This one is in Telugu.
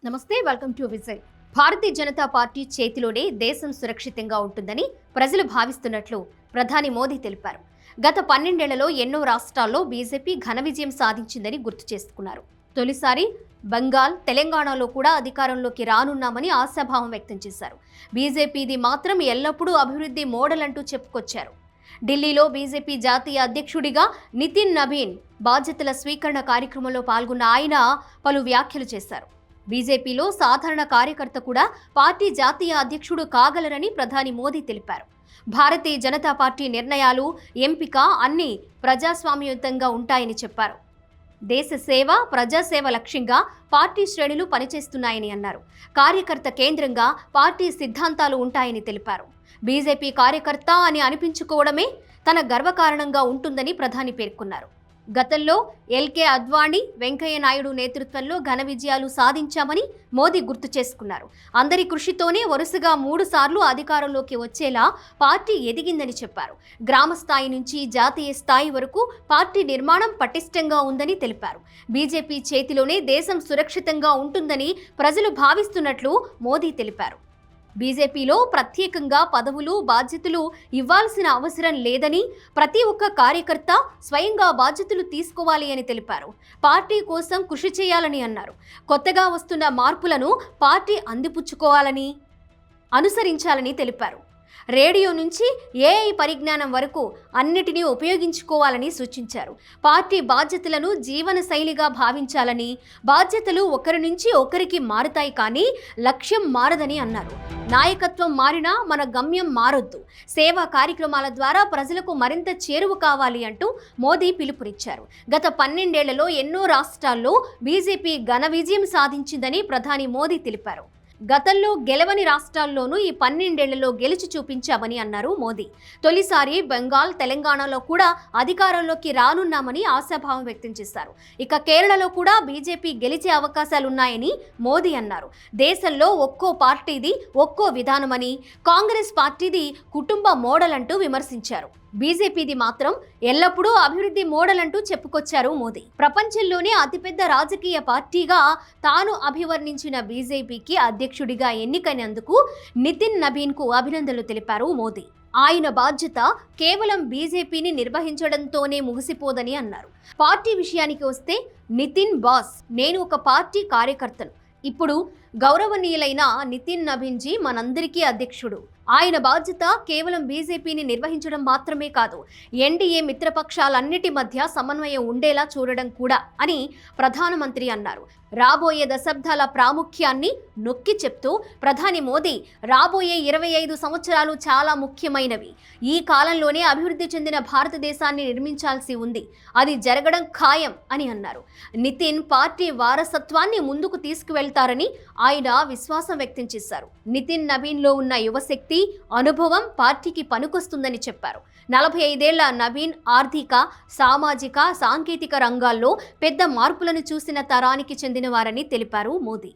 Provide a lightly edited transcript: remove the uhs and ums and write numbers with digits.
నమస్తే, welcome to Vijay. Bharatiya Janata party చేతిలోనే దేశం సురక్షితంగా ఉంటుందని ప్రజలు భావిస్తున్నట్లు ప్రధాని మోదీ తెలిపారు. గత 12 ఏళ్లలో ఎన్నో రాష్ట్రాల్లో బీజేపీ ఘన విజయం సాధించిందని గుర్తు చేసుకున్నారు. తొలిసారి బెంగాల్, తెలంగాణలో కూడా అధికారంలోకి రానున్నామని ఆశాభావం వ్యక్తం చేశారు. బీజేపీది మాత్రం ఎల్లప్పుడూ అభివృద్ధి మోడల్ అంటూ చెప్పుకొచ్చారు. ఢిల్లీలో బీజేపీ జాతీయ అధ్యక్షుడిగా నితిన్ నబీన్ బాధ్యతల స్వీకరణ కార్యక్రమంలో పాల్గొన్న ఆయన పలు వ్యాఖ్యలు చేశారు. బీజేపీలో సాధారణ కార్యకర్త కూడా పార్టీ జాతీయ అధ్యక్షుడు కాగలరని ప్రధాని మోదీ తెలిపారు. భారతీయ జనతా పార్టీ నిర్ణయాలు, ఎంపిక అన్నీ ప్రజాస్వామ్యయుతంగా ఉంటాయని చెప్పారు. దేశ సేవ, ప్రజాసేవ లక్ష్యంగా పార్టీ శ్రేణులు పనిచేస్తున్నాయని అన్నారు. కార్యకర్త కేంద్రంగా పార్టీ సిద్ధాంతాలు ఉంటాయని తెలిపారు. బీజేపీ కార్యకర్త అని అనిపించుకోవడమే తన గర్వకారణంగా ఉంటుందని ప్రధాని పేర్కొన్నారు. గతంలో ఎల్కే అద్వానీ, వెంకయ్య నాయుడు నేతృత్వంలో ఘన విజయాలు సాధించామని మోదీ గుర్తు చేసుకున్నారు. అందరి కృషితోనే వరుసగా 3 సార్లు అధికారంలోకి వచ్చేలా పార్టీ ఎదిగిందని చెప్పారు. గ్రామ స్థాయి నుంచి జాతీయ స్థాయి వరకు పార్టీ నిర్మాణం పటిష్టంగా ఉందని తెలిపారు. బీజేపీ చేతిలోనే దేశం సురక్షితంగా ఉంటుందని ప్రజలు భావిస్తున్నట్లు మోదీ తెలిపారు. బీజేపీలో ప్రత్యేకంగా పదవులు, బాధ్యతలు ఇవ్వాల్సిన అవసరం లేదని, ప్రతి ఒక్క కార్యకర్త స్వయంగా బాధ్యతలు తీసుకోవాలి అని తెలిపారు. పార్టీ కోసం కృషి చేయాలని అన్నారు. కొత్తగా వస్తున్న మార్పులను పార్టీ అందిపుచ్చుకోవాలని, అనుసరించాలని తెలిపారు. రేడియో నుంచి ఏఐ పరిజ్ఞానం వరకు అన్నిటినీ ఉపయోగించుకోవాలని సూచించారు. పార్టీ బాధ్యతలను జీవన శైలిగా భావించాలని, బాధ్యతలు ఒకరి నుంచి ఒకరికి మారుతాయి కానీ లక్ష్యం మారదని అన్నారు. నాయకత్వం మారినా మన గమ్యం మారొద్దు. సేవా కార్యక్రమాల ద్వారా ప్రజలకు మరింత చేరువ కావాలి అంటూ మోదీ పిలుపునిచ్చారు. గత 12 ఏళ్లలో ఎన్నో రాష్ట్రాల్లో బీజేపీ ఘన విజయం సాధించిందని ప్రధాని మోదీ తెలిపారు. గతంలో గెలవని రాష్ట్రాల్లోనూ ఈ 12 ఏళ్లలో గెలిచి చూపించామని అన్నారు మోదీ. తొలిసారి బెంగాల్, తెలంగాణలో కూడా అధికారంలోకి రానున్నామని ఆశాభావం వ్యక్తం చేశారు. ఇక కేరళలో కూడా బీజేపీ గెలిచే అవకాశాలున్నాయని మోదీ అన్నారు. దేశంలో ఒక్కో పార్టీది ఒక్కో విధానమని, కాంగ్రెస్ పార్టీది కుటుంబ మోడల్ అంటూ విమర్శించారు. బీజేపీది మాత్రం ఎల్లప్పుడూ అభివృద్ధి మోడల్ అంటూ చెప్పుకొచ్చారు మోదీ. ప్రపంచంలోనే అతిపెద్ద రాజకీయ పార్టీగా తాను అభివర్ణించిన బీజేపీకి అధ్యక్షుడిగా ఎన్నికైనందుకు నితిన్ నబీన్కు అభినందనలు తెలిపారు మోదీ. ఆయన బాధ్యత కేవలం బీజేపీని నిర్వహించడంతోనే ముగిసిపోదని అన్నారు. పార్టీ విషయానికి వస్తే నితిన్ బాస్, నేను ఒక పార్టీ కార్యకర్తను. ఇప్పుడు గౌరవనీయులైన నితిన్ నబీన్జీ మనందరికీ అధ్యక్షుడు. ఆయన బాధ్యత కేవలం బీజేపీని నిర్వహించడం మాత్రమే కాదు, ఎన్డీఏ మిత్రపక్షాలన్నిటి మధ్య సమన్వయం ఉండేలా చూడడం కూడా అని ప్రధానమంత్రి అన్నారు. రాబోయే దశాబ్దాల ప్రాముఖ్యాన్ని నొక్కి చెప్తూ ప్రధాని మోదీ రాబోయే 25 సంవత్సరాలు చాలా ముఖ్యమైనవి. ఈ కాలంలోనే అభివృద్ధి చెందిన భారతదేశాన్ని నిర్మించాల్సి ఉంది. అది జరగడం ఖాయం అని అన్నారు. నితిన్ పార్టీ వారసత్వాన్ని ముందుకు తీసుకువెళ్తారని ఆయన విశ్వాసం వ్యక్తం చేశారు. నితిన్ నబీన్లో ఉన్న యువశక్తి, అనుభవం పార్టీకి పనికొస్తుందని చెప్పారు. 45 ఏళ్ల నబీన్ ఆర్థిక, సామాజిక, సాంకేతిక రంగాల్లో పెద్ద మార్పులను చూసిన తరానికి చెందినవారని తెలిపారు మోదీ.